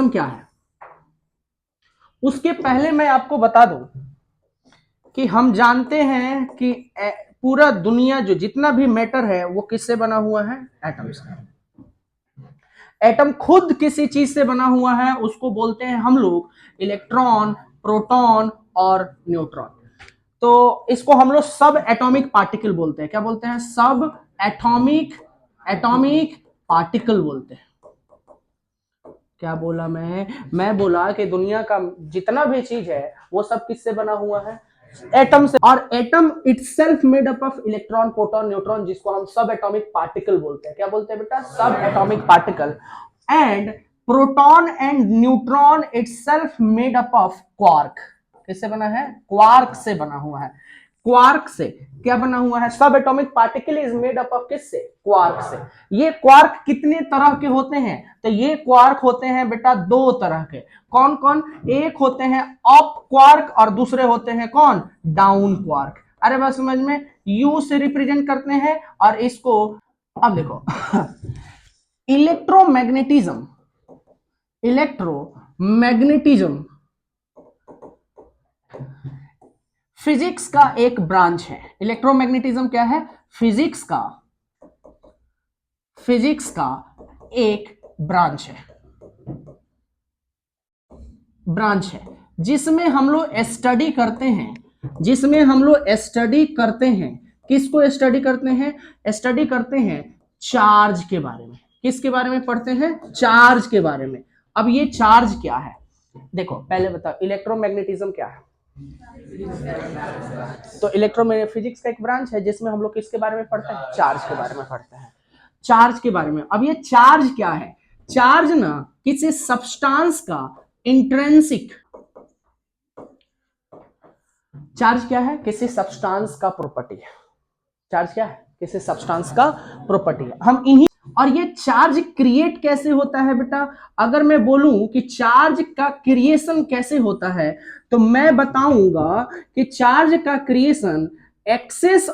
क्या है उसके पहले मैं आपको बता दूं कि हम जानते हैं कि पूरा दुनिया जो जितना भी मैटर है वो किससे बना हुआ है? एटम से। एटम खुद किसी चीज से बना हुआ है, उसको बोलते हैं हम लोग इलेक्ट्रॉन, प्रोटॉन और न्यूट्रॉन। तो इसको हम लोग सब एटॉमिक पार्टिकल बोलते हैं। क्या बोलते हैं? सब एटॉमिक पार्टिकल बोलते हैं। क्या बोला मैं बोला कि दुनिया का जितना भी चीज है वो सब किससे बना हुआ है? एटम से। और atom itself made up of electron, proton, neutron, जिसको हम सब एटॉमिक पार्टिकल बोलते हैं। क्या बोलते हैं बेटा? सब atomic particle. And proton and neutron itself made up of quark. किससे बना है? क्वार्क से बना हुआ है। क्वार्क से क्या बना हुआ है? सब atomic particle is made up of किससे? क्वार्क से। ये क्वार्क कितने तरह के होते हैं? तो ये क्वार्क होते हैं बेटा दो तरह के। कौन कौन? एक होते हैं अप क्वार्क और दूसरे होते हैं कौन? Down quark. अरे बस समझ में, यू से रिप्रेजेंट करते हैं और इसको अब देखो इलेक्ट्रोमैग्नेटिज्म फिजिक्स का एक ब्रांच है। इलेक्ट्रोमैग्नेटिज्म क्या है? फिजिक्स का एक ब्रांच है जिसमें हम लोग स्टडी करते हैं किसको स्टडी करते हैं? स्टडी करते हैं चार्ज के बारे में। किसके बारे में पढ़ते हैं? चार्ज के बारे में। अब ये चार्ज क्या है? देखो पहले बताओ इलेक्ट्रोमैग्नेटिज्म क्या है? तो इलेक्ट्रोमैग्नेटिक फिजिक्स का एक ब्रांच है जिसमें हम लोग किसके बारे में पढ़ते हैं? चार्ज के बारे में पढ़ते हैं। चार्ज के बारे में। अब ये चार्ज क्या है? चार्ज ना किसी सब्सटेंस का इंट्रिंसिक, चार्ज क्या है? किसी सब्सटेंस का प्रॉपर्टी है। चार्ज क्या है? किसी सब्सटेंस का प्रॉपर्टी है। हम इन्हीं और ये चार्ज क्रिएट कैसे होता है बेटा? अगर मैं बोलूं कि चार्ज का क्रिएशन कैसे होता है तो मैं बताऊंगा कि चार्ज का क्रिएशन एक्सेस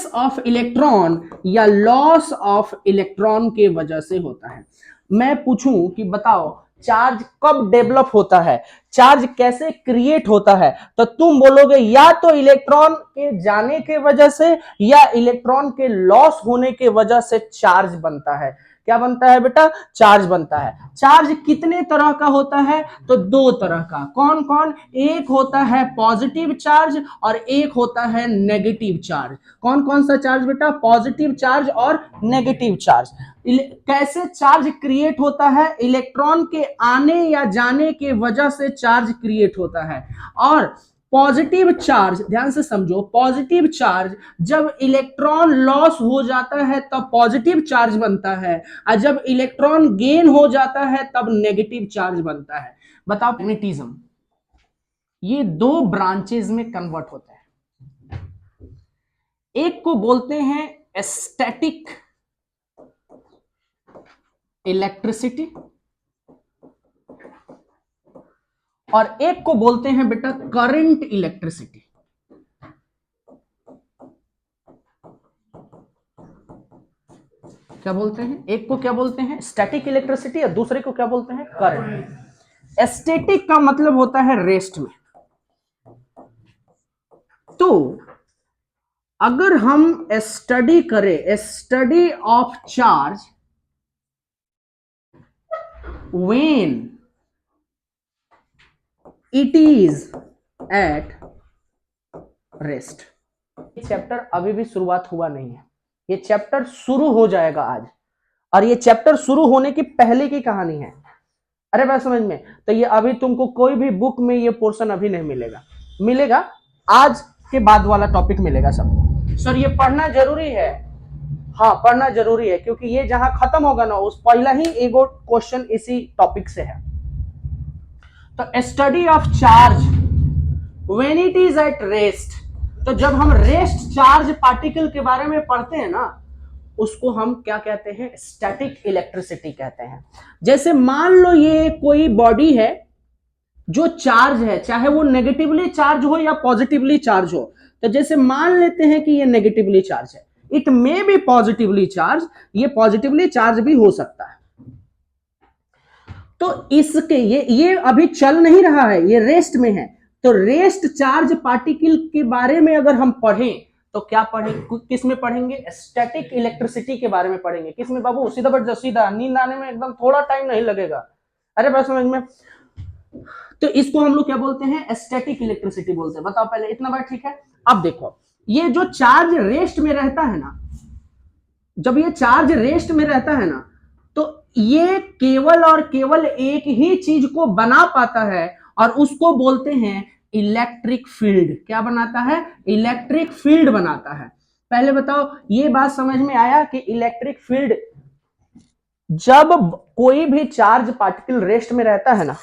ऑफ इलेक्ट्रॉन या लॉस ऑफ इलेक्ट्रॉन के वजह से होता है। मैं पूछूं कि बताओ चार्ज कब डेवलप होता है, चार्ज कैसे क्रिएट होता है, तो तुम बोलोगे या तो इलेक्ट्रॉन के जाने के वजह से या इलेक्ट्रॉन के लॉस होने के वजह से चार्ज बनता है। क्या बनता है बेटा? चार्ज बनता है। चार्ज कितने तरह का होता है? तो दो तरह का। कौन कौन? एक होता है पॉजिटिव चार्ज और एक होता है नेगेटिव चार्ज। कौन कौन सा चार्ज बेटा? पॉजिटिव चार्ज और नेगेटिव चार्ज। कैसे चार्ज क्रिएट होता है? इलेक्ट्रॉन के आने या जाने के वजह से चार्ज क्रिएट होता है। और पॉजिटिव चार्ज, ध्यान से समझो, पॉजिटिव चार्ज जब इलेक्ट्रॉन लॉस हो जाता है तब पॉजिटिव चार्ज बनता है और जब इलेक्ट्रॉन गेन हो जाता है तब नेगेटिव चार्ज बनता है। बताओ मैग्नेटिज्म ये दो ब्रांचेस में कन्वर्ट होता है। एक को बोलते हैं स्टैटिक इलेक्ट्रिसिटी और एक को बोलते हैं बेटा करंट इलेक्ट्रिसिटी। क्या बोलते हैं? एक को क्या बोलते हैं? स्टैटिक इलेक्ट्रिसिटी और दूसरे को क्या बोलते हैं? करंट। स्टैटिक का मतलब होता है रेस्ट में। तो अगर हम स्टडी करें study of charge when it is at rest. Chapter अभी भी शुरुआत हुआ नहीं है, ये चैप्टर शुरू हो जाएगा आज और ये चैप्टर शुरू होने की पहले की कहानी है। अरे बात समझ में? तो ये अभी तुमको कोई भी बुक में ये पोर्शन अभी नहीं मिलेगा आज के बाद वाला टॉपिक मिलेगा सब। सर ये पढ़ना जरूरी है? हाँ पढ़ना जरूरी है क्योंकि ये जहां खत्म होगा ना उस पहला ही एगो क्वेश्चन इसी टॉपिक से है। तो study of charge when it is at rest, तो जब हम रेस्ट चार्ज पार्टिकल के बारे में पढ़ते हैं ना उसको हम क्या कहते हैं? स्टैटिक इलेक्ट्रिसिटी कहते हैं। जैसे मान लो ये कोई बॉडी है जो चार्ज है, चाहे वो नेगेटिवली चार्ज हो या पॉजिटिवली चार्ज हो। तो जैसे मान लेते हैं कि ये नेगेटिवली चार्ज है, it may be positively charge, ये पॉजिटिवली चार्ज भी हो सकता है। तो इसके ये अभी चल नहीं रहा है, ये रेस्ट में है। तो रेस्ट चार्ज पार्टिकल के बारे में अगर हम पढ़ें तो क्या पढ़ें, किस में पढ़ेंगे, स्टैटिक इलेक्ट्रिसिटी के बारे में पढ़ेंगे। किस में बाबू, सीधा बट सीधा, नींद आने में एकदम थोड़ा टाइम नहीं लगेगा। अरे बात समझ में। तो इसको हम लोग क्या बोलते हैं, स्टैटिक इलेक्ट्रिसिटी बोलते हैं। बताओ पहले इतना बात ठीक है। अब देखो, ये जो चार्ज रेस्ट में रहता है ना, जब ये चार्ज रेस्ट में रहता है ना, तो ये केवल और केवल एक ही चीज को बना पाता है और उसको बोलते हैं इलेक्ट्रिक फील्ड। क्या बनाता है, इलेक्ट्रिक फील्ड बनाता है। पहले बताओ ये बात समझ में आया कि इलेक्ट्रिक फील्ड, जब कोई भी चार्ज पार्टिकल रेस्ट में रहता है ना,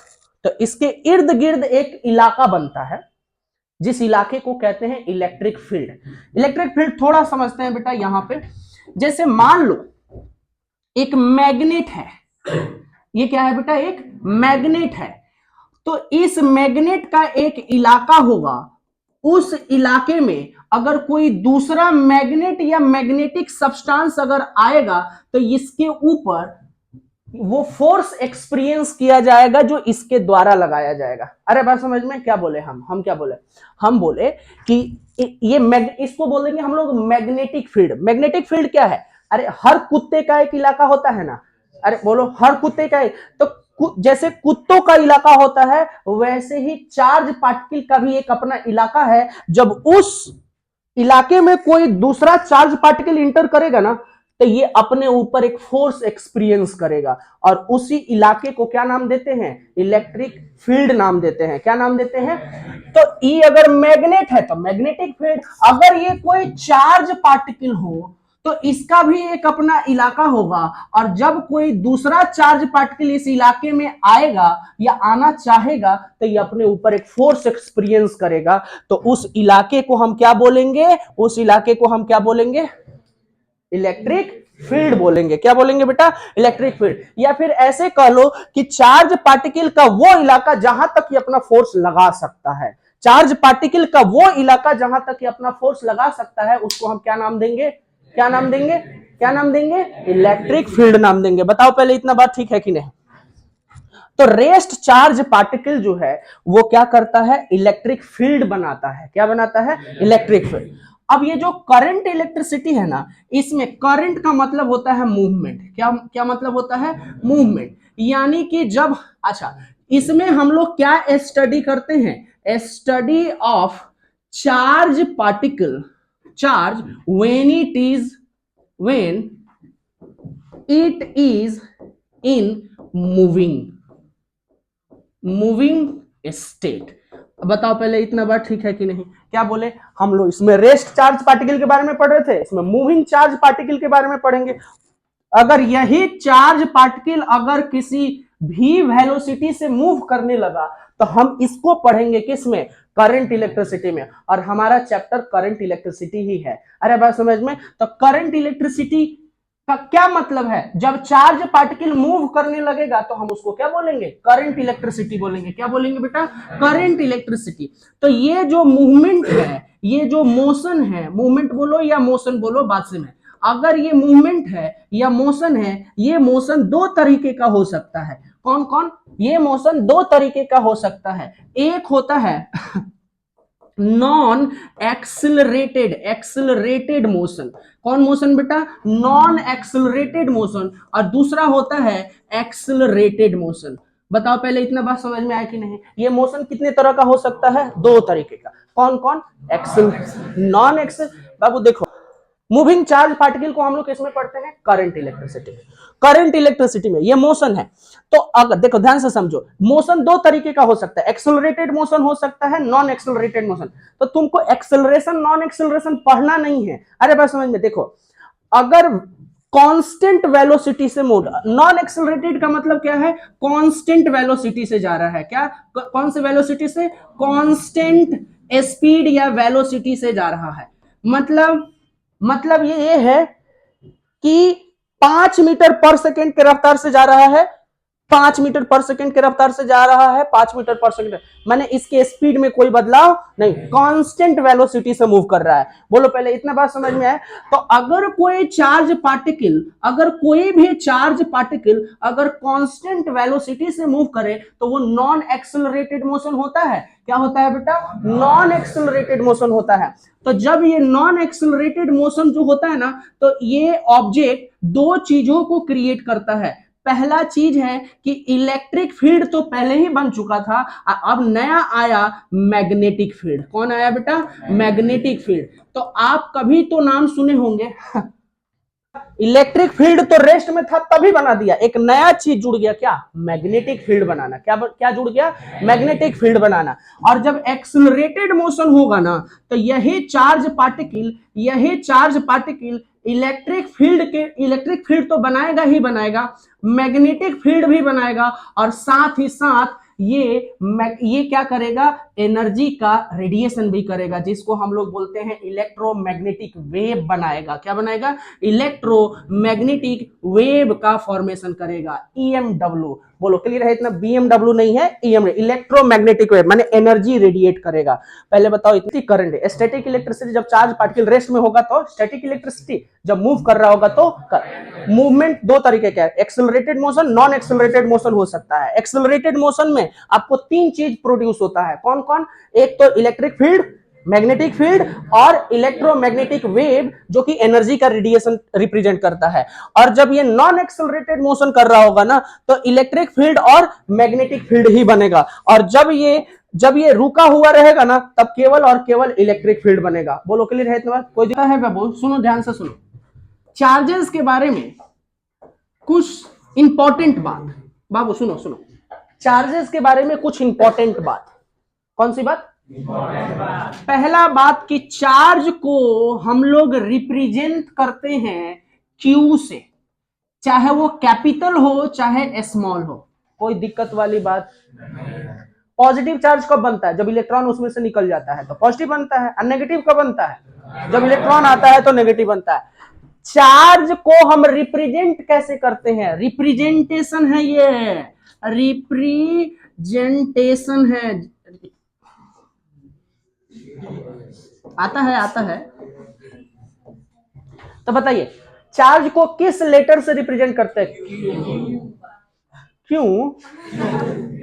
तो इसके इर्द गिर्द एक इलाका बनता है, जिस इलाके को कहते हैं इलेक्ट्रिक फील्ड। इलेक्ट्रिक फील्ड थोड़ा समझते हैं बेटा यहां पे। जैसे मान लो एक मैग्नेट है, ये क्या है बेटा, एक मैग्नेट है। तो इस मैग्नेट का एक इलाका होगा, उस इलाके में अगर कोई दूसरा मैग्नेट या मैग्नेटिक सब्सटेंस अगर आएगा तो इसके ऊपर वो फोर्स एक्सपीरियंस किया जाएगा जो इसके द्वारा लगाया जाएगा। अरे बात समझ में, क्या बोले हम क्या बोले, हम बोले कि ये इसको बोलेंगे हम लोग मैग्नेटिक फील्ड। मैग्नेटिक फील्ड क्या है, अरे हर कुत्ते का एक इलाका होता है ना, अरे बोलो हर कुत्ते का एक, तो जैसे कुत्तों का इलाका होता है वैसे ही चार्ज पार्टिकल का भी एक अपना इलाका है। जब उस इलाके में कोई दूसरा चार्ज पार्टिकल इंटर करेगा ना, तो ये अपने ऊपर एक फोर्स एक्सपीरियंस करेगा और उसी इलाके को क्या नाम देते हैं, इलेक्ट्रिक फील्ड नाम देते हैं। क्या नाम देते हैं, तो ई अगर मैग्नेट है तो मैग्नेटिक फील्ड, अगर ये कोई चार्ज पार्टिकल हो तो इसका भी एक अपना इलाका होगा, और जब कोई दूसरा चार्ज पार्टिकल इस इलाके में आएगा या आना चाहेगा तो ये अपने ऊपर एक फोर्स एक्सपीरियंस करेगा। तो उस इलाके को हम क्या बोलेंगे, उस इलाके को हम क्या बोलेंगे, इलेक्ट्रिक फील्ड बोलेंगे। क्या बोलेंगे बेटा, इलेक्ट्रिक फील्ड। या फिर ऐसे कह लो कि चार्ज पार्टिकल का वो इलाका जहां तक ये अपना फोर्स लगा सकता है, चार्ज पार्टिकल का वो इलाका जहां तक ये अपना फोर्स लगा सकता है, उसको हम क्या नाम देंगे, क्या नाम देंगे, क्या नाम देंगे, इलेक्ट्रिक फील्ड नाम देंगे। बताओ पहले इतना बात ठीक है कि नहीं। तो रेस्ट चार्ज पार्टिकल जो है वो क्या करता है, इलेक्ट्रिक फील्ड बनाता है। क्या बनाता है, इलेक्ट्रिक फील्ड। अब ये जो करंट इलेक्ट्रिसिटी है ना, इसमें करंट का मतलब होता है मूवमेंट। क्या क्या मतलब होता है, मूवमेंट। यानी कि जब, अच्छा इसमें हम लोग क्या स्टडी करते हैं, study of charge particle, charge when it is in moving state. बताओ पहले इतना बात ठीक है कि नहीं। क्या बोले हम लोग, इसमें रेस्ट चार्ज पार्टिकल के बारे में पढ़ रहे थे, इसमें मूविंग चार्ज पार्टिकल के बारे में पढ़ेंगे। अगर यही चार्ज पार्टिकल अगर किसी भी वेलोसिटी से मूव करने लगा तो हम इसको पढ़ेंगे किसमें, करंट इलेक्ट्रिसिटी में, और हमारा चैप्टर करंट इलेक्ट्रिसिटी ही है। अरे बात समझ में। तो करंट इलेक्ट्रिसिटी का क्या मतलब है, जब चार्ज पार्टिकल मूव करने लगेगा तो हम उसको क्या बोलेंगे, करंट इलेक्ट्रिसिटी बोलेंगे। क्या बोलेंगे बेटा, करंट इलेक्ट्रिसिटी। तो ये जो मूवमेंट है, ये जो मोशन है, मूवमेंट बोलो या मोशन बोलो बात से में, अगर ये मूवमेंट है या मोशन है, ये मोशन दो तरीके का हो सकता है। कौन कौन, ये मोशन दो तरीके का हो सकता है। एक होता है नॉन एक्सिलरेटेड, एक्सिलरेटेड मोशन। कौन मोशन बेटा, नॉन एक्सिलरेटेड मोशन। और दूसरा होता है एक्सिलरेटेड मोशन। बताओ पहले इतना बात समझ में आया कि नहीं। ये मोशन कितने तरह का हो सकता है, दो तरीके का। कौन कौन, एक्सिल, नॉन एक्सिल। बाबू देखो, मूविंग चार्ज पार्टिकल को हम लोग किसमें पढ़ते हैं, करंट इलेक्ट्रिसिटी में। करंट इलेक्ट्रिसिटी में ये मोशन है। तो अगर देखो ध्यान से समझो, मोशन दो तरीके का हो सकता है, एक्सेलरेटेड मोशन हो सकता है, नॉन एक्सेलरेटेड मोशन। तो तुमको एक्सेलरेशन नॉन एक्सेलरेशन पढ़ना नहीं है। अरे बात समझ में, देखो अगर कांस्टेंट वेलोसिटी से मूव, नॉन एक्सेलरेटेड का मतलब क्या है, कांस्टेंट वेलोसिटी से जा रहा है। क्या, कौन से वेलोसिटी से, कांस्टेंट स्पीड या वेलोसिटी से जा रहा है। मतलब ये है कि 5 मीटर पर सेकेंड के रफ्तार से जा रहा है, 5 मीटर पर सेकंड की रफ्तार से जा रहा है, 5 मीटर पर सेकंड। मैंने इसके स्पीड में कोई बदलाव नहीं, कांस्टेंट वेलोसिटी से मूव कर रहा है। बोलो पहले इतना बात समझ में आया? तो अगर कोई चार्ज पार्टिकल, अगर कोई भी चार्ज पार्टिकल अगर कांस्टेंट वेलोसिटी से मूव करे तो वो नॉन एक्सेलरेटेड मोशन होता है। क्या होता है बेटा? नॉन एक्सेलरेटेड मोशन होता है। तो जब ये नॉन एक्सेलरेटेड मोशन जो होता है ना, तो ये ऑब्जेक्ट दो चीजों को क्रिएट करता है। पहला चीज है कि इलेक्ट्रिक फील्ड तो पहले ही बन चुका था, अब नया आया मैग्नेटिक फील्ड। कौन आया बेटा? Magnetic field. तो आप कभी तो नाम सुने होंगे, इलेक्ट्रिक फील्ड तो रेस्ट में था तभी बना दिया, एक नया चीज जुड़ गया। क्या? मैग्नेटिक फील्ड बनाना। क्या जुड़ गया? मैग्नेटिक फील्ड बनाना। और जब एक्सेलरेटेड मोशन होगा ना, तो यही चार्ज पार्टिकल इलेक्ट्रिक फील्ड तो बनाएगा ही बनाएगा, मैग्नेटिक फील्ड भी बनाएगा, और साथ ही साथ ये क्या करेगा? एनर्जी का रेडिएशन भी करेगा, जिसको हम लोग बोलते हैं इलेक्ट्रोमैग्नेटिक वेव बनाएगा। क्या बनाएगा? इलेक्ट्रोमैग्नेटिक वेव का फॉर्मेशन करेगा, ईएमडब्ल्यू। बोलो क्लियर है? इतना बीएमडब्ल्यू नहीं है, ईएम, इलेक्ट्रोमैग्नेटिक वेव माने एनर्जी रेडिएट करेगा। पहले बताओ, इतनी करंट है। स्टैटिक इलेक्ट्रिसिटी जब चार्ज पार्टिकल रेस्ट में होगा तो स्टैटिक इलेक्ट्रिसिटी, जब मूव कर रहा होगा तो मूवमेंट दो तरीके का है, accelerated motion, non accelerated motion हो सकता है। एक्सेलरेटेड मोशन में आपको तीन चीज प्रोड्यूस होता है। कौन कौन? एक तो इलेक्ट्रिक फील्ड, मैग्नेटिक फील्ड और इलेक्ट्रोमैग्नेटिक वेव, जो कि एनर्जी का रेडिएशन रिप्रेजेंट करता है। और जब ये नॉन एक्सेलरेटेड मोशन कर रहा होगा ना, तो इलेक्ट्रिक फील्ड और मैग्नेटिक फील्ड ही बनेगा। और जब ये रुका हुआ रहेगा ना, तब केवल और केवल इलेक्ट्रिक फील्ड बनेगा। बोलो क्लियर है? इतना कोई दिक्कत है बाबू? सुनो ध्यान से सुनो, चार्जेस के बारे में कुछ इंपॉर्टेंट बात। बाबू सुनो, चार्जेस के बारे में कुछ इंपॉर्टेंट बात। कौन सी बात? पहला बात कि चार्ज को हम लोग रिप्रेजेंट करते हैं क्यू से, चाहे वो कैपिटल हो चाहे स्मॉल हो, कोई दिक्कत वाली बात। पॉजिटिव चार्ज कब बनता है? जब इलेक्ट्रॉन उसमें से निकल जाता है तो पॉजिटिव बनता है। और नेगेटिव कब बनता है? जब इलेक्ट्रॉन आता है तो नेगेटिव बनता है। चार्ज को हम रिप्रेजेंट कैसे करते हैं? रिप्रेजेंटेशन है, ये रिप्रेजेंटेशन है। आता है। तो बताइए, चार्ज को किस लेटर से रिप्रेजेंट करते हैं?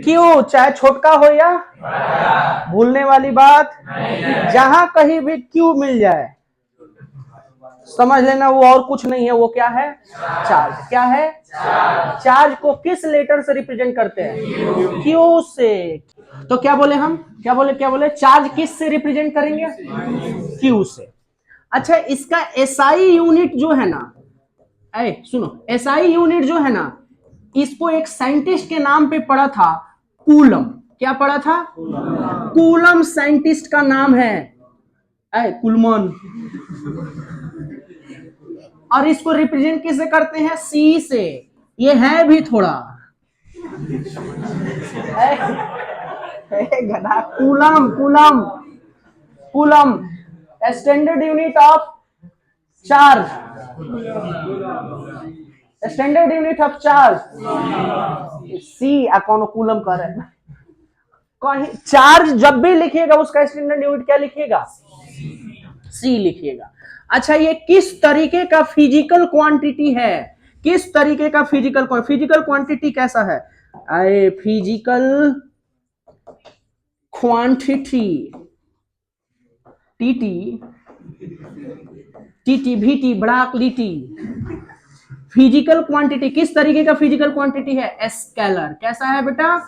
क्यों? चाहे छोटका हो या भूलने वाली बात, जहां कहीं भी क्यू मिल जाए समझ लेना वो और कुछ नहीं है, वो क्या है? चार्ज। क्या है? चार्ज को किस लेटर से रिप्रेजेंट करते हैं? क्यू से। तो क्या बोले हम? क्या बोले? चार्ज किस से रिप्रेजेंट करेंगे? क्यू से। अच्छा, इसका एसआई यूनिट जो है ना, सुनो, एसआई यूनिट जो है ना, इसको एक साइंटिस्ट के नाम पे पढ़ा था, कूलम। क्या पढ़ा था? कूलम साइंटिस्ट का नाम है, कुलमान। और इसको रिप्रेजेंट किससे करते हैं? सी से। ये है भी थोड़ा गधा। Coulomb standard unit of charge, standard unit of charge C. कौन कूलम कर रहे हैं? चार्ज जब भी लिखिएगा उसका स्टैंडर्ड यूनिट क्या लिखिएगा? सी लिखिएगा। अच्छा, ये किस तरीके का फिजिकल क्वांटिटी है? किस तरीके का फिजिकल क्वांटिटी कैसा है? फिजिकल क्वांटिटी, टीटी भीटी बड़ा लीटी। फिजिकल क्वांटिटी किस तरीके का फिजिकल क्वांटिटी है? स्केलर। कैसा है बेटा?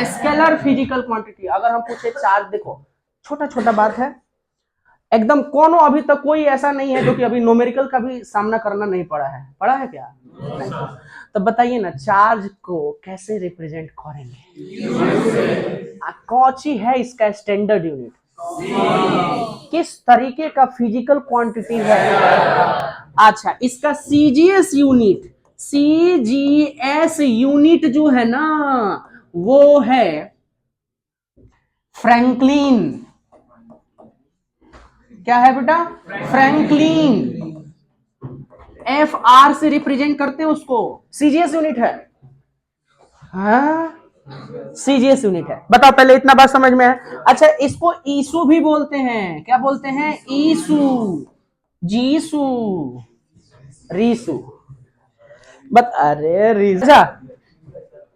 Scalar physical quantity. अगर हम पूछे चार्ज, देखो छोटा बात है एकदम, कोनो अभी तक कोई ऐसा नहीं है जो कि अभी न्यूमेरिकल का भी सामना करना नहीं पड़ा है क्या? नहीं। तो बताइए ना, चार्ज को कैसे रिप्रेजेंट करेंगे? कौन-सी है इसका स्टैंडर्ड यूनिट? किस तरीके का फिजिकल क्वांटिटी है? अच्छा, इसका सीजीएस यूनिट जो है ना, वो है फ्रैंकलिन। क्या है बेटा? फ्रैंकलिन। एफ आर से रिप्रेजेंट करते हैं उसको, सीजीएस यूनिट है। हाँ, सीजीएस यूनिट है। बताओ पहले इतना बात समझ में है। अच्छा, इसको ईसू भी बोलते हैं। क्या बोलते हैं? ईसू, जीसू, रीसू। बत अरे रीसू। अच्छा,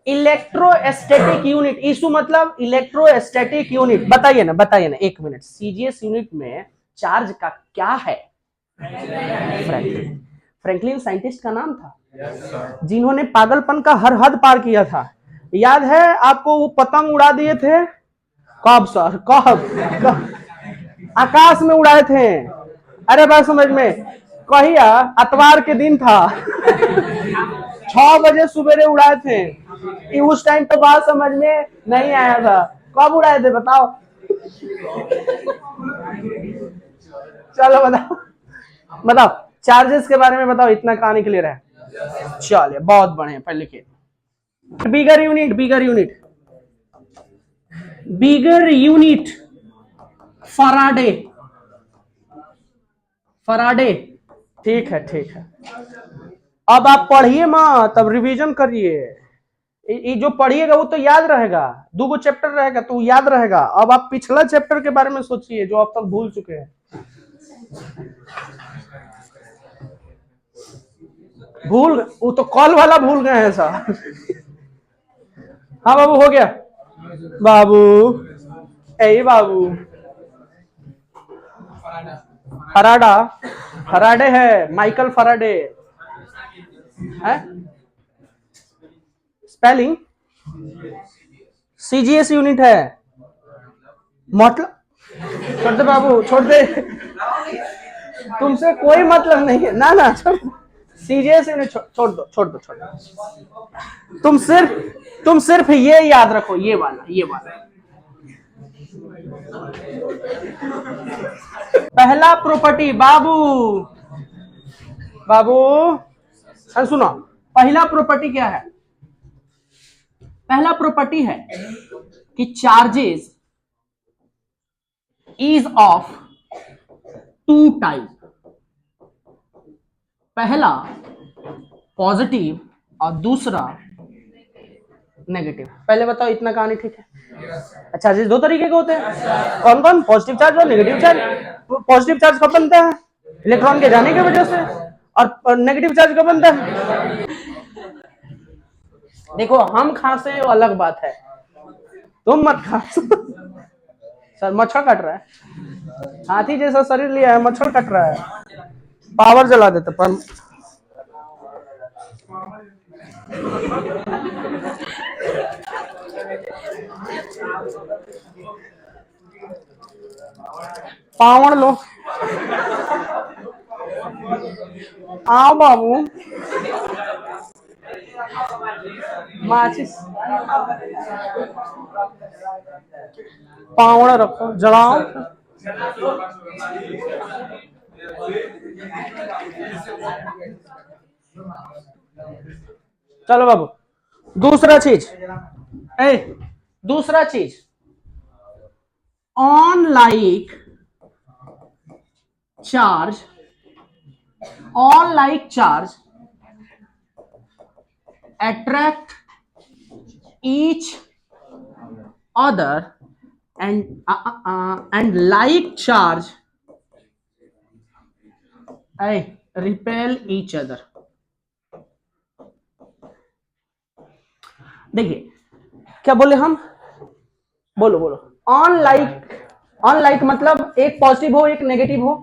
इलेक्ट्रोस्टैटिक यूनिट, ईसू मतलब इलेक्ट्रोस्टैटिक यूनिट। बताइए ना, एक मिनट। सीजीएस यूनिट में चार्ज का क्या है? फ्रैंकलिन। फ्रैंकलिन साइंटिस्ट का नाम था जिन्होंने पागलपन का हर हद पार किया था। याद है आपको? वो पतंग उड़ा दिए थे कब सर? कब? आकाश में उड़ाए थे। अरे बात समझ में, कहिया अतवार के दिन था 6 बजे सुबेरे उड़ाए थे। उस टाइम तो बात समझ में नहीं आया था। कब उड़ाए थे बताओ? चलो बताओ, बताओ चार्जेस के बारे में बताओ। इतना कहानी क्लियर है? चलिए बहुत बढ़िया। पहले लिखिए bigger unit bigger unit Faraday. Faraday. ठीक है। अब आप पढ़िए मत, तब रिवीजन करिए। ये जो पढ़िएगा वो तो याद रहेगा। 2 चैप्टर रहेगा तो याद रहेगा। अब आप पिछला चैप्टर के बारे में सोचिए जो आप तक भूल चुके हैं। वो तो कॉल वाला भूल गए हैं सर। हाँ बाबू, हो गया बाबू। ए बाबू, फराडा, फराडे है, माइकल फराडे है। स्पेलिंग सीजीएस यूनिट है। मतलब छोड़ दे बाबू, छोड़ दे। तुमसे कोई मतलब नहीं है ना ना। सीजीएस यूनिट छोड़ दो। तुम सिर्फ ये याद रखो, ये वाला। पहला प्रॉपर्टी बाबू, बाबू सुनो। पहला प्रॉपर्टी क्या है? पहला प्रॉपर्टी है कि चार्जेस इज ऑफ 2 टाइप। पहला पॉजिटिव और दूसरा नेगेटिव। पहले बताओ, इतना कहानी ठीक है? अच्छा, चार्जेस 2 तरीके के होते हैं। कौन कौन? पॉजिटिव चार्ज और नेगेटिव चार्ज। पॉजिटिव चार्ज कब बनता है? इलेक्ट्रॉन के जाने की वजह से। और नेगेटिव चार्ज कब बनता है? देखो, हम खांसे वो अलग बात है, तुम मत खांसो। सर मच्छर कट रहा है। हाथी जैसा शरीर लिया है, मच्छर कट रहा है। पावर जला देते पर। पावड़ लो। आओ बाबू, माचिस पावड़ रखो, जलाओ। चलो बाबू, दूसरा चीज। ए, दूसरा चीज, on like charge, on like charge attract each other and like charge repel each other। देखिए क्या बोले हम? बोलो। ऑन लाइक मतलब एक पॉजिटिव हो एक नेगेटिव हो,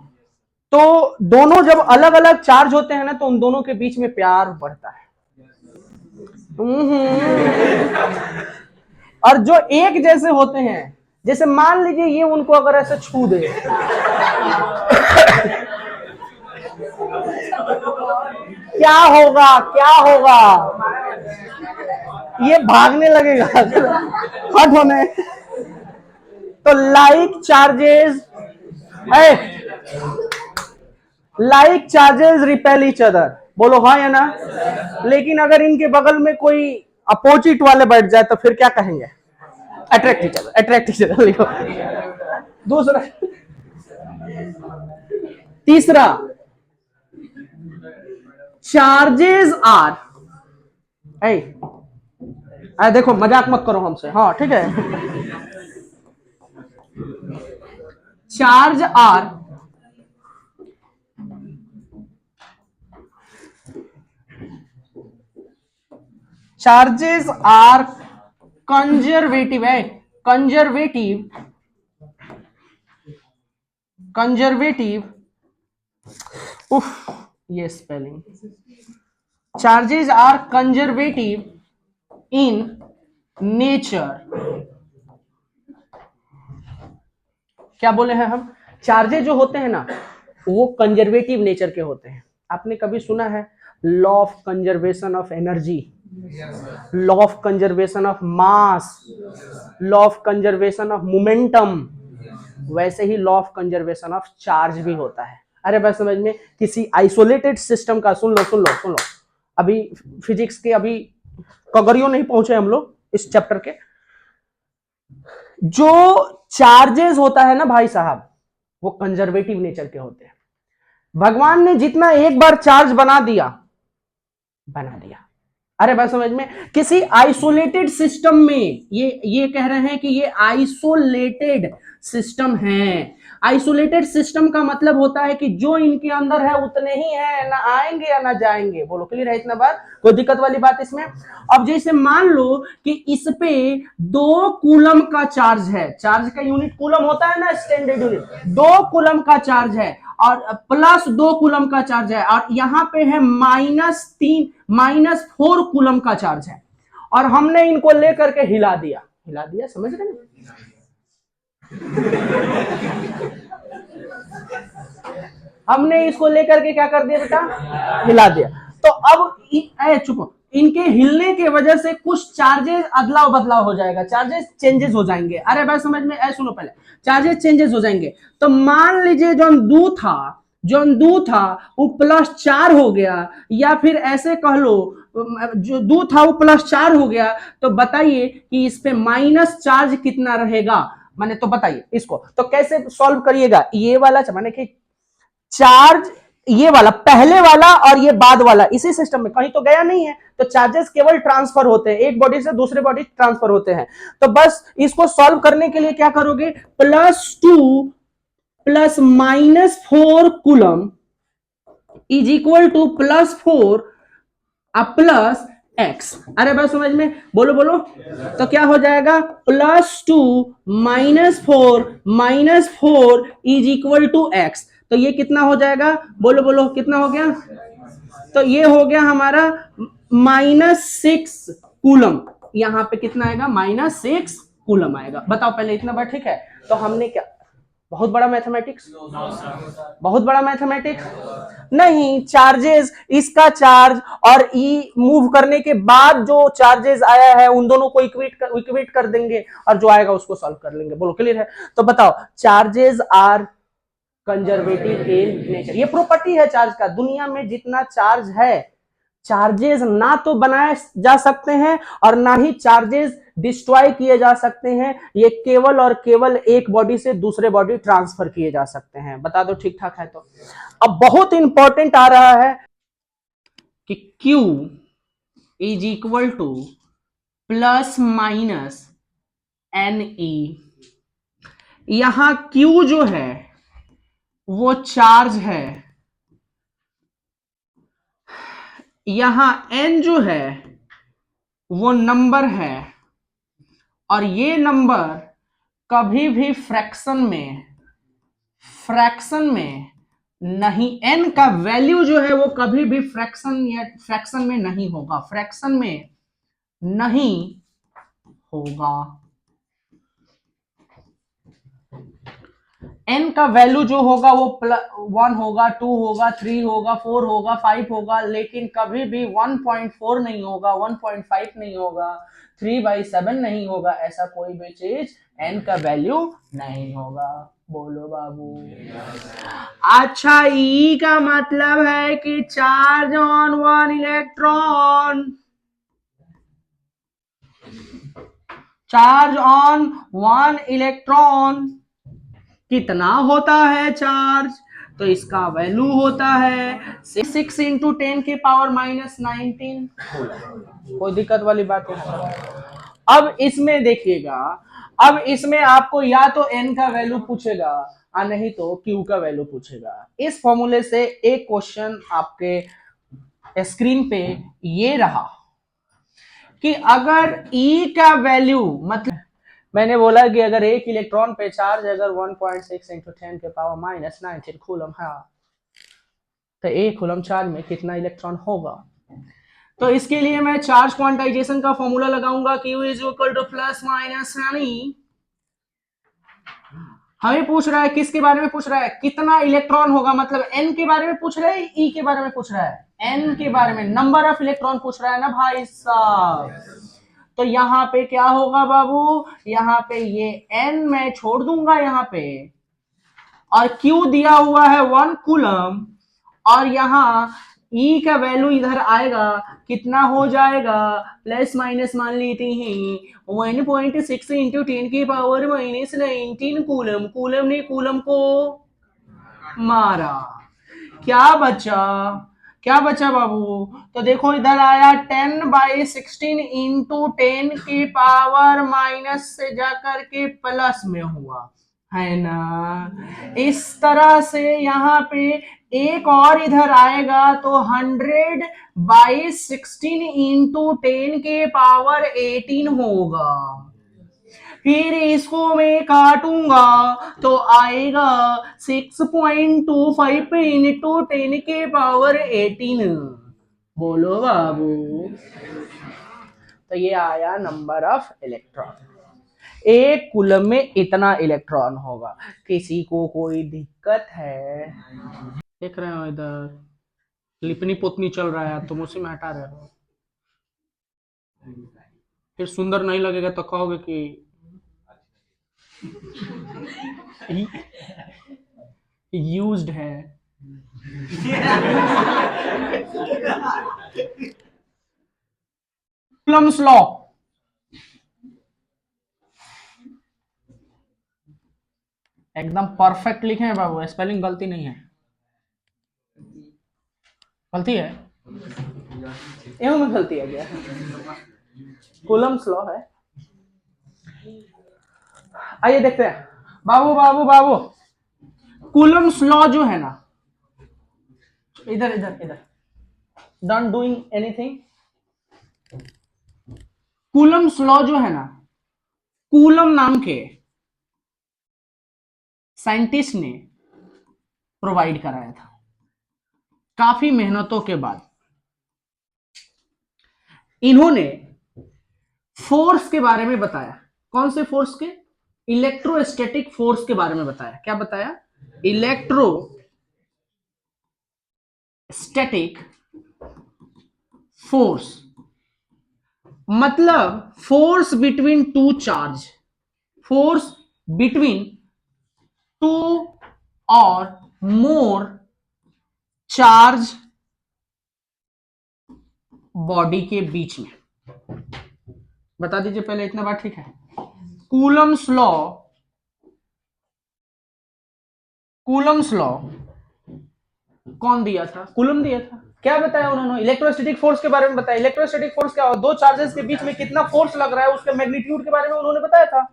तो दोनों जब अलग अलग चार्ज होते हैं ना, तो उन दोनों के बीच में प्यार बढ़ता है। और जो एक जैसे होते हैं, जैसे मान लीजिए ये उनको अगर ऐसे छू दे, क्या होगा? ये भागने लगेगा। हट होने। तो like charges repel each other. बोलो हाँ या ना? लेकिन अगर इनके बगल में कोई अपोजिट वाले बैठ जाए तो फिर क्या कहेंगे? अट्रैक्ट ईच अदर लिखो। दूसरा। तीसरा, चार्जेस आर देखो मजाक मत करो हमसे, हाँ ठीक है। Charge are charges are conservative है, कंजर्वेटिव कंजर्वेटिव उफ ये spelling, charges are conservative in nature. क्या बोले हैं हम, चार्जेस जो होते हैं ना वो कंजर्वेटिव नेचर के होते हैं। आपने कभी सुना है law of conservation of energy, law of conservation of mass, law of conservation of momentum? वैसे ही law of conservation of charge भी होता है। अरे बस समझ में, किसी आइसोलेटेड सिस्टम का, सुन लो सुन लो सुन लो, अभी फिजिक्स के अभी कगरियों नहीं पहुंचे हम लोग इस चैप्टर के। जो चार्जेस होता है ना भाई साहब वो कंजर्वेटिव नेचर के होते हैं। भगवान ने जितना एक बार चार्ज बना दिया, बना दिया। अरे बात समझ में, किसी आइसोलेटेड सिस्टम में, ये कह रहे हैं कि ये आइसोलेटेड सिस्टम है। आइसोलेटेड सिस्टम का मतलब होता है कि जो इनके अंदर है उतने ही है, ना आएंगे या ना जाएंगे। बोलो क्लियर है इतना बात, कोई दिक्कत वाली बात इसमें? अब जैसे मान लो कि इस पे 2 कूलम का चार्ज है, चार्ज का यूनिट कूलम होता है ना, स्टैंडर्ड यूनिट, 2 कूलम का चार्ज है और प्लस 2 कूलम का चार्ज है, और यहां पे है -4 कूलम का चार्ज है, और हमने इनको लेकर के हिला दिया, हिला दिया, समझ रहे हैं? हमने इसको लेकर के क्या कर दिया बेटा, हिला दिया। तो अब चुप, इनके हिलने के वजह से कुछ चार्जेस अदलाव बदलाव हो जाएगा, चार्जेस चेंजेस हो जाएंगे। अरे भाई समझ में, सुनो पहले, चार्जेस चेंजेस हो जाएंगे। तो मान लीजिए जौन दू था वो +4 हो गया, या फिर ऐसे कह लो जो दू था वो +4 हो गया, तो बताइए कि इस पे माइनस चार्ज कितना रहेगा? माने तो बताइए इसको तो कैसे सॉल्व करिएगा। ये वाला माने कि चार्ज, ये वाला पहले वाला और ये बाद वाला इसी सिस्टम में कहीं तो गया नहीं है, तो चार्जेस केवल ट्रांसफर होते हैं, एक बॉडी से दूसरे बॉडी ट्रांसफर होते हैं। तो बस इसको सॉल्व करने के लिए क्या करोगे, +2 plus -4 coulomb is equal to +4 plus x। अरे बस समझ में, बोलो बोलो। तो क्या हो जाएगा, +2 -4 इज इक्वल टू x। तो ये कितना हो जाएगा, बोलो बोलो कितना हो गया? तो ये हो गया हमारा -6 कूलम। यहां पे कितना आएगा, -6 कूलम आएगा। बताओ पहले इतना बार, ठीक है? तो हमने क्या, बहुत बड़ा मैथमेटिक्स, बहुत बड़ा मैथमेटिक्स नहीं, चार्जेस, इसका चार्ज और ई मूव करने के बाद जो चार्जेस आया है उन दोनों को इक्वेट कर देंगे और जो आएगा उसको सॉल्व कर लेंगे। बोलो क्लियर है? तो बताओ, charges are conservative in nature, ये प्रॉपर्टी है चार्ज का। दुनिया में जितना चार्ज है, चार्जेस ना तो बनाए जा सकते हैं और ना ही चार्जेस डिस्ट्रॉय किए जा सकते हैं। ये केवल और केवल एक बॉडी से दूसरे बॉडी ट्रांसफर किए जा सकते हैं। बता दो ठीक ठाक है तो। अब बहुत इंपॉर्टेंट आ रहा है कि Q is equal to ±NE। यहां Q जो है वो चार्ज है, यहां N जो है वो नंबर है, और ये नंबर कभी भी फ्रैक्शन में नहीं, n का वैल्यू जो है वो कभी भी फ्रैक्शन में नहीं होगा, फ्रैक्शन में नहीं होगा। n का वैल्यू जो होगा वो 1 होगा, 2 होगा, 3 होगा, 4 होगा, 5 होगा, लेकिन कभी भी 1.4 नहीं होगा, 1.5 नहीं होगा, 3/7 नहीं होगा, ऐसा कोई भी चीज n का वैल्यू नहीं होगा। बोलो बाबू। अच्छा, E का मतलब है कि charge on 1 electron, charge on 1 electron कितना होता है चार्ज, तो इसका वैल्यू होता है 6 × 10⁻⁻⁹। कोई दिक्कत वाली बात है? अब इसमें देखिएगा, अब इसमें आपको या तो n का वैल्यू पूछेगा और नहीं तो q का वैल्यू पूछेगा। इस फॉर्मूले से एक क्वेश्चन आपके स्क्रीन पे ये रहा कि अगर E का वैल्यू, मतलब मैंने बोला कि अगर एक इलेक्ट्रॉन पे चार्ज अगर 1.6 इंटू 10 के पावर माइनस 19 कूलम है, तो एक कूलम चार्ज में कितना इलेक्ट्रॉन होगा। तो इसके लिए मैं चार्ज क्वांटाइजेशन का फॉर्मूला लगाऊंगा, Q is equal to plus minus यानी हमें पूछ रहा है किसके बारे में पूछ रहा है, कितना इलेक्ट्रॉन होगा, मतलब n के बारे में पूछ रहा है, E के बारे में पूछ रहा है, n के बारे में, नंबर ऑफ इलेक्ट्रॉन पूछ रहा है ना भाई साहब। तो यहाँ पे क्या होगा बाबू, यहाँ पे ये n मैं छोड़ दूंगा यहाँ पे, और Q दिया हुआ है 1 कूलम, और यहाँ E का वैल्यू इधर आएगा, कितना हो जाएगा, प्लस माइनस मान लेते हैं 1.6 इंटू 10 की पावर माइनस 19 कूलम। कूलम ने कूलम को मारा, क्या बचा, क्या बचा बाबू, तो देखो इधर आया 10/16 इंटू 10 की पावर माइनस से जाकर के प्लस में हुआ है ना। इस तरह से यहाँ पे एक और इधर आएगा तो 100/16 इंटू 10 के पावर 18 होगा। फिर इसको मैं काटूंगा तो आएगा 6.25 इंटू 10 के पावर 18। बोलो बाबू, तो ये आया नंबर ऑफ इलेक्ट्रॉन। एक कूलम में इतना इलेक्ट्रॉन होगा। किसी को कोई दिक्कत है? देख रहे हो इधर लिपनी पोतनी चल रहा है, तुम उसी में हटा रहे हो। फिर सुंदर नहीं लगेगा तो कहोगे कि यूज्ड है। कूलम्स लॉ, एकदम परफेक्ट लिखे हैं बाबू, स्पेलिंग गलती नहीं है। गलती है, एवं में गलती है क्या? कूलम्स लॉ है। आइए देखते हैं बाबू बाबू बाबू, कूलम्स लॉ जो है ना, इधर इधर इधर, don't doing anything. Coulomb's law जो है ना, कूलम नाम के साइंटिस्ट ने प्रोवाइड कराया था काफी मेहनतों के बाद। इन्होंने फोर्स के बारे में बताया। कौन से फोर्स के? इलेक्ट्रोस्टैटिक फोर्स के बारे में बताया। क्या बताया? इलेक्ट्रोस्टैटिक फोर्स, मतलब force between two charge, force between two और मोर चार्ज बॉडी के बीच में। बता दीजिए पहले इतना बात, ठीक है? कूलम्स लॉ, कूलम्स लॉ कौन दिया था? कूलम दिया था। क्या बताया उन्होंने? इलेक्ट्रोस्टैटिक फोर्स के बारे में बताया। इलेक्ट्रोस्टैटिक फोर्स क्या होता है? दो चार्जेस के बीच में कितना फोर्स लग रहा है, उसके मैग्नीट्यूड के बारे में उन्होंने बताया था।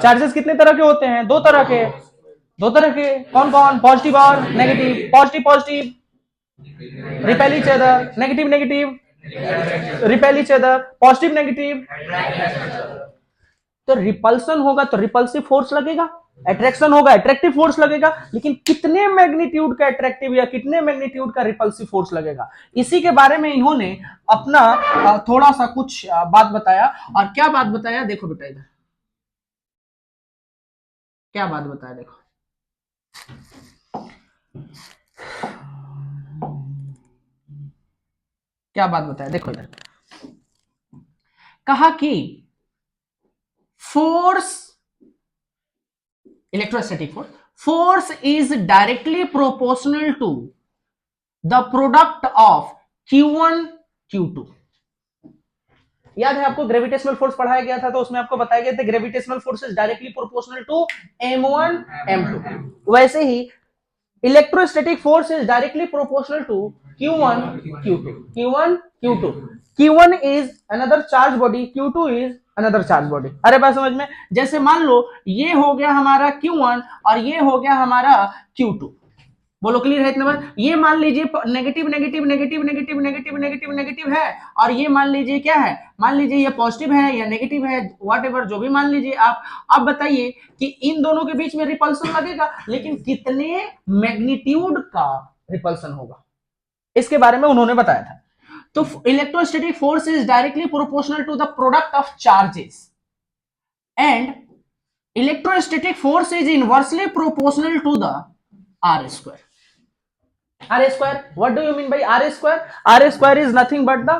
चार्जेस कितने तरह के होते हैं? दो तरह के। दो तरह के कौन कौन? पॉजिटिव और negative. Positive positive repel each other, negative negative repel each other, positive negative. तो रिपल्सन होगा तो रिपल्सिव फोर्स लगेगा, अट्रैक्शन होगा अट्रैक्टिव फोर्स लगेगा, लेकिन कितने मैग्नीट्यूड का अट्रैक्टिव या कितने मैग्नीट्यूड का रिपल्सिव फोर्स लगेगा, इसी के बारे में इन्होंने अपना थोड़ा सा कुछ बात बताया। और क्या बात बताया देखो बेटा, इधर क्या बात बताया देखो। क्या बात बताया देखो इधर, कहा कि force, electrostatic force is directly proportional to the product of Q1 Q2। याद है आपको ग्रेविटेशनल फोर्स पढ़ाया गया था, तो उसमें आपको बताया गया था gravitational force is directly proportional to M1 M2। वैसे ही electrostatic force is directly proportional to Q1 Q2, Q1 Q2। Q1 is another charge body, Q2 is another charge body। अरे बात समझ में, जैसे मान लो ये हो गया हमारा Q1 और ये हो गया हमारा Q2। बोलो क्लियर है इतना बात। ये मान लीजिए negative negative negative negative negative negative negative है, और ये मान लीजिए क्या है, मान लीजिए ये पॉजिटिव है या नेगेटिव है, व्हाटएवर जो भी मान लीजिए आप। अब बताइए कि इन दोनों के बीच में रिपल्सन लगेगा, लेकिन कितने मैग्नीट्यूड का रिपल्सन होगा, इसके बारे में उन्होंने बताया था। तो electrostatic force is directly proportional to the product of charges and electrostatic force is inversely proportional to the R square। R square, what do you mean by R square? R square is nothing but the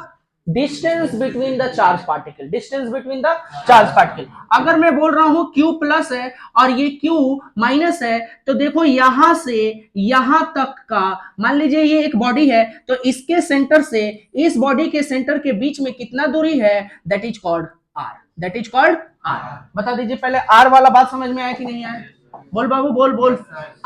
distance between the charge particle, distance between the charge particle। अगर मैं बोल रहा हूं Q plus है और ये Q minus है, तो देखो यहां से यहां तक का, मान लीजिए ये एक बॉडी है, तो इसके सेंटर से इस बॉडी के सेंटर के बीच में कितना दूरी है, that is called R, that is called R। बता दीजिए पहले R वाला बात समझ में आया कि नहीं आया? बोल बाबू बोल बोल,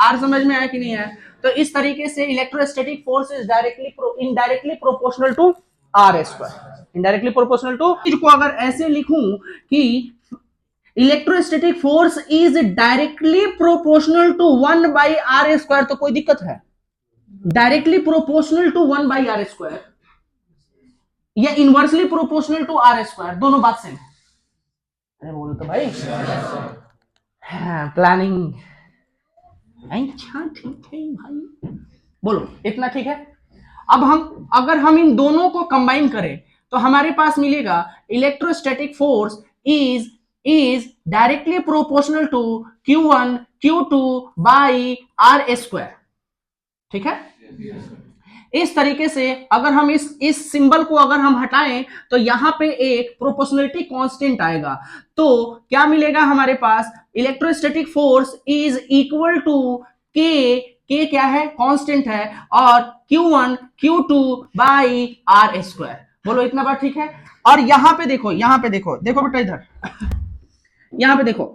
R समझ में आया कि नहीं आया? तो इस तरीके से electrostatic force is directly indirectly proportional to R square, indirectly proportional to. इसको अगर ऐसे लिखूं कि electrostatic force is directly proportional to 1 by R square, तो कोई दिक्कत है? Directly proportional to 1 by R square या inversely proportional to R square, दोनों बात सेम है। अरे बोलो तो भाई, प्लानिंग अच्छा ठीक है भाई, बोलो इतना ठीक है। अब हम अगर हम इन दोनों को कंबाइन करें तो हमारे पास मिलेगा electrostatic force is directly proportional to Q1 Q2 by R square. ठीक है, इस तरीके से अगर हम इस सिंबल को अगर हम हटाएं तो यहां पे एक प्रोपोर्शनलिटी कांस्टेंट आएगा, तो क्या मिलेगा हमारे पास, electrostatic force is equal to K क्या है, कांस्टेंट है, और Q1 Q2 by R square. बोलो इतना बात ठीक है। और यहां पे देखो, यहां पे देखो, देखो बेटा इधर, यहां पे देखो,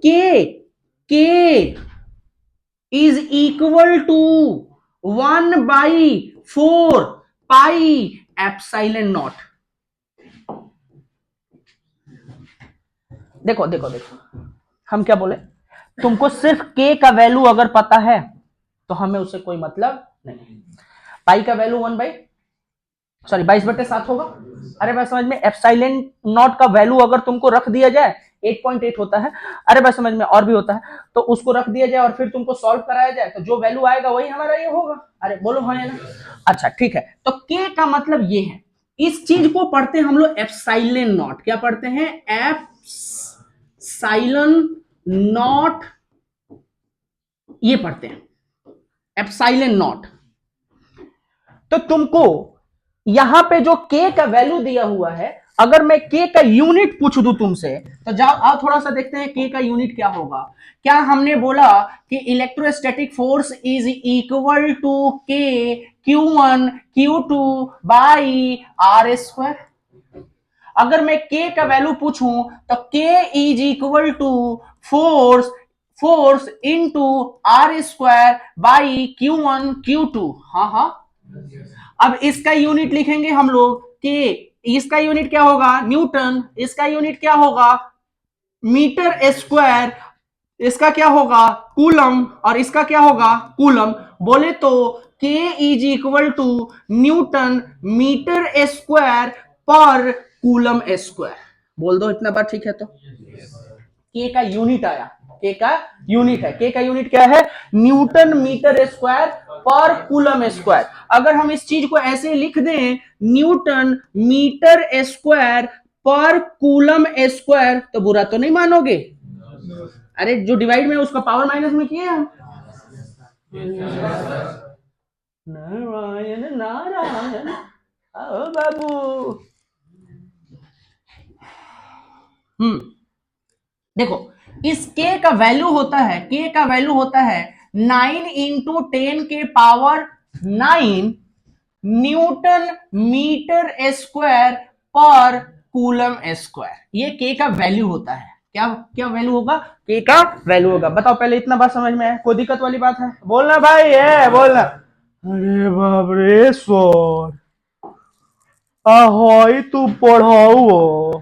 K is equal to 1 by 4 pi epsilon nought. देखो देखो देखो, हम क्या बोले, तुमको सिर्फ के का वैल्यू अगर पता है तो हमें उससे कोई मतलब नहीं। पाई का वैल्यू 22/7 होगा। अरे भाई समझ में, एप्सिलॉन नॉट का वैल्यू अगर तुमको रख दिया जाए 8.8 होता है, अरे भाई समझ में, और भी होता है, तो उसको रख दिया जाए और फिर तुमको सॉल्व कराया जाए तो जो वैल्यू आएगा वही हमारा ये होगा। अरे बोलो हाँ ना। अच्छा ठीक है, तो के का मतलब ये है, इस चीज को पढ़ते हैं हम लोग एप्सिलॉन नॉट। क्या पढ़ते हैं? एप्सिलॉन नॉट, ये पढ़ते हैं एप्सिलॉन नॉट। तो तुमको यहां पे जो के का वैल्यू दिया हुआ है, अगर मैं के का यूनिट पूछ दूं तुमसे, तो जाओ आओ थोड़ा सा देखते हैं के का यूनिट क्या होगा। क्या हमने बोला कि electrostatic force is equal to K Q1 Q2 by R square? अगर मैं के का वैल्यू पूछूं तो K is equal to force into R square by Q1 Q2। हाँ हाँ, अब इसका यूनिट लिखेंगे हम लोग कि इसका यूनिट क्या होगा, न्यूटन, इसका यूनिट क्या होगा, मीटर स्क्वायर, इसका क्या होगा, कूलम, और इसका क्या होगा, कूलम। बोले तो K is equal to newton metre square पर कूलम स्क्वायर। बोल दो इतना बात ठीक है। तो के का यूनिट आया, के का यूनिट है, के का यूनिट क्या है, न्यूटन मीटर स्क्वायर पर कूलम स्क्वायर। अगर हम इस चीज को ऐसे लिख दें, न्यूटन मीटर स्क्वायर पर कूलम स्क्वायर, तो बुरा तो नहीं मानोगे? अरे जो डिवाइड में उसका पावर माइनस में किए हम। नारायण नारायण, आओ बाबू। देखो इस के का वैल्यू होता है, के का वैल्यू होता है 9 इंटू 10 के पावर 9 न्यूटन मीटर स्क्वायर पर कूलम स्क्वायर। ये के का वैल्यू होता है। क्या क्या वैल्यू होगा, के का वैल्यू होगा। बताओ पहले इतना बात समझ में है, कोई दिक्कत वाली बात है? बोलना भाई है, बोलना। अरे बाप रे सर, ahoy तू पढ़ाओ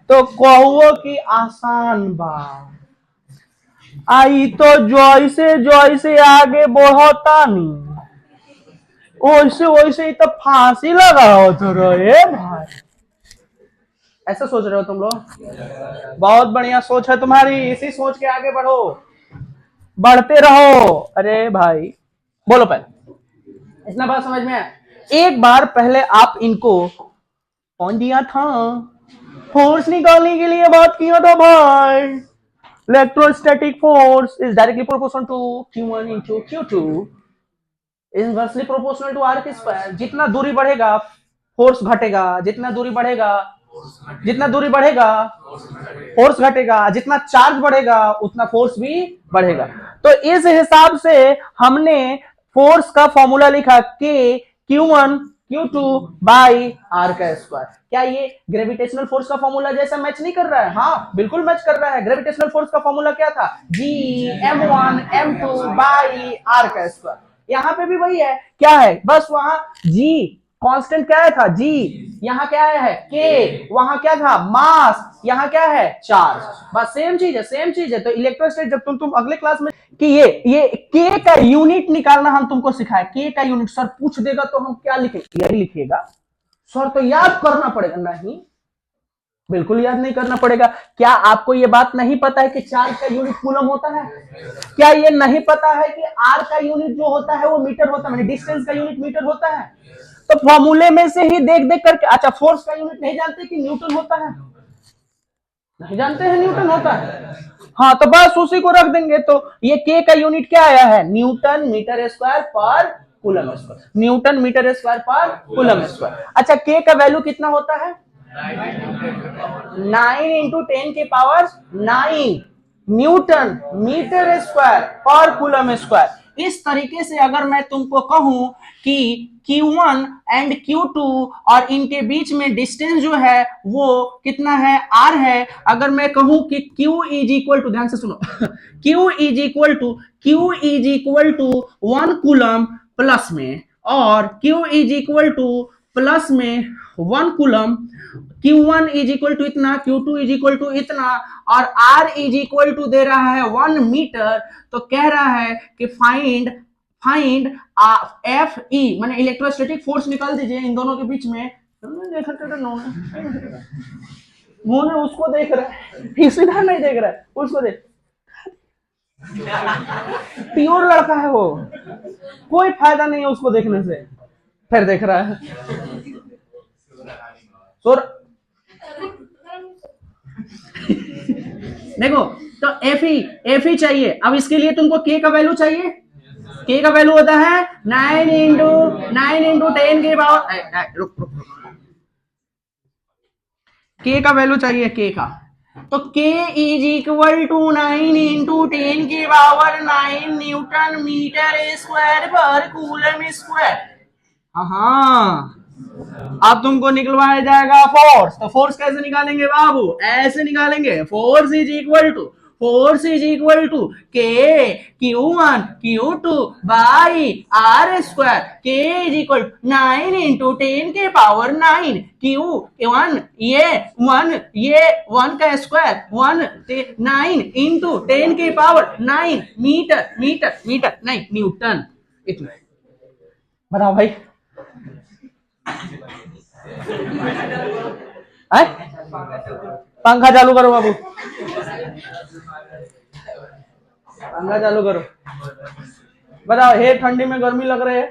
तो कहो कि आसान बा आई तो जैसे जैसे आगे बढ़ता नहीं वैसे वैसे ही तो फांसी लगाओ तो रहे भाई। ऐसा सोच रहे हो तुम लोग? बहुत बढ़िया सोच है तुम्हारी, इसी सोच के आगे बढ़ो, बढ़ते रहो। अरे भाई बोलो पहले, इतना बात समझ में आया? एक बार पहले आप इनको कौन दिया था फोर्स निकालने के लिए बात किया था भाई। Electrostatic force is directly proportional to Q1 into Q2 inversely proportional to R के स्क्वायर। जितना दूरी बढ़ेगा फोर्स घटेगा, जितना दूरी बढ़ेगा फोर्स घटेगा, जितना चार्ज बढ़ेगा उतना फोर्स भी बढ़ेगा। तो इस हिसाब से हमने फोर्स का फॉर्मूला लिखा के Q1 Q2 बाई आर का स्क्वायर। क्या ये ग्रेविटेशनल फोर्स का फॉर्मूला जैसा मैच नहीं कर रहा है? हाँ बिल्कुल मैच कर रहा है। ग्रेविटेशनल फोर्स का फॉर्मूला क्या था? G M1 M2 by R का स्क्वायर। यहाँ पे भी वही है। क्या है? बस वहां G कांस्टेंट क्या था? G। यहाँ क्या है? K। वहां क्या था? मास। यहाँ क्या है? चार्ज। बस सेम चीज है, सेम चीज है। तो इलेक्ट्रोस्टैटिक जब तुम अगले क्लास में कि ये K का यूनिट निकालना हम तुमको सिखाए। K का यूनिट सर पूछ देगा तो हम क्या लिखेंगे? यही लिखिएगा सर, तो याद करना पड़ेगा। नहीं, बिल्कुल याद नहीं करना पड़ेगा। क्या आपको ये बात नहीं पता है कि चार्ज का यूनिट कूलम होता है? क्या ये नहीं पता है कि आर का यूनिट जो होता है वो मीटर होता है, डिस्टेंस का यूनिट मीटर होता है? तो फॉर्मूले में से ही देख देख करके। अच्छा, फोर्स का यूनिट नहीं जानते कि न्यूटन होता है? नहीं जानते हैं न्यूटन होता है? हाँ, तो बस उसी को रख देंगे। तो ये के का यूनिट क्या आया है? न्यूटन मीटर स्क्वायर पर coulomb square. Newton metre square पर कूलम स्क्वायर। अच्छा, के का वैल्यू कितना होता है? 9 इंटू 10 के पावर 9 न्यूटन मीटर स्क्वायर पर कूलम स्क्वायर। इस तरीके से अगर मैं तुमको कहूं कि Q1 एंड Q2 और इनके बीच में डिस्टेंस जो है वो कितना है? R है। अगर मैं कहूं कि Q इज इक्वल टू, ध्यान से सुनो, Q is equal to 1 coulomb plus में, और Q is equal to plus में 1 coulomb, Q1 is equal to इतना, Q2 इज इक्वल टू इतना, और R इज इक्वल टू दे रहा है 1 मीटर। तो कह रहा है कि फाइंड एफ ई, माने इलेक्ट्रोस्टैटिक फोर्स निकाल दीजिए इन दोनों के बीच में। मुंह ने उसको देख रहा है, सीधा नहीं देख रहा है, उसको देख। प्योर लड़का है वो, कोई फायदा नहीं है उसको देखने से। फिर देख रहा है देखो, तो एफ ही चाहिए। अब इसके लिए तुमको के का वैल्यू चाहिए। के का वैल्यू होता है 9 इंटू 10 के पावर, के का वैल्यू चाहिए, के का। तो K is equal to 9 into 10 के पावर 9 न्यूटन मीटर स्क्वायर पर कूलम स्क्वायर। हाँ, अब तुमको निकलवाया जाएगा फोर्स। तो फोर्स कैसे निकालेंगे बाबू? ऐसे निकालेंगे। Force is equal to K Q1 Q2 by R square. K is equal 9 into 10 के पावर 9 Q1 ये 1 का स्क्वायर 9 इंटू 10 के पावर 9 मीटर नहीं न्यूटन। इतना बताओ भाई। पंखा चालू करो बाबू, पंखा चालू करो। बताओ, हे ठंडी में गर्मी लग रही है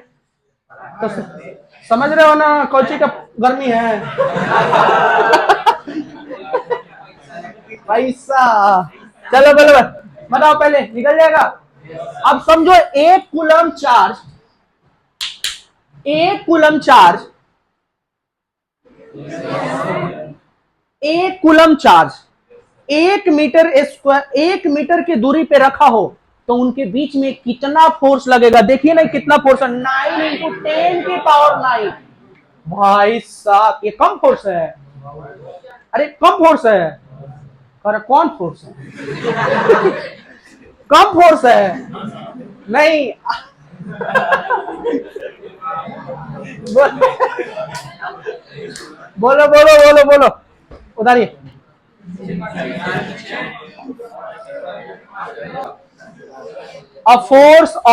तो समझ रहे हो ना कोची का गर्मी है। पैसा चलो बोलो, बताओ पहले निकल जाएगा। अब समझो एक कूलम चार्ज 1 मीटर की दूरी पे रखा हो तो उनके बीच में कितना फोर्स लगेगा? देखिए ना कितना फोर्स है, 9 इंटू 10 के पावर 9। भाई साहब, ये कम फोर्स है। अरे कम फोर्स है। अरे कौन फोर्स है? कम फोर्स है नहीं। बोलो बोलो बोलो बोलो, उधर ही। A force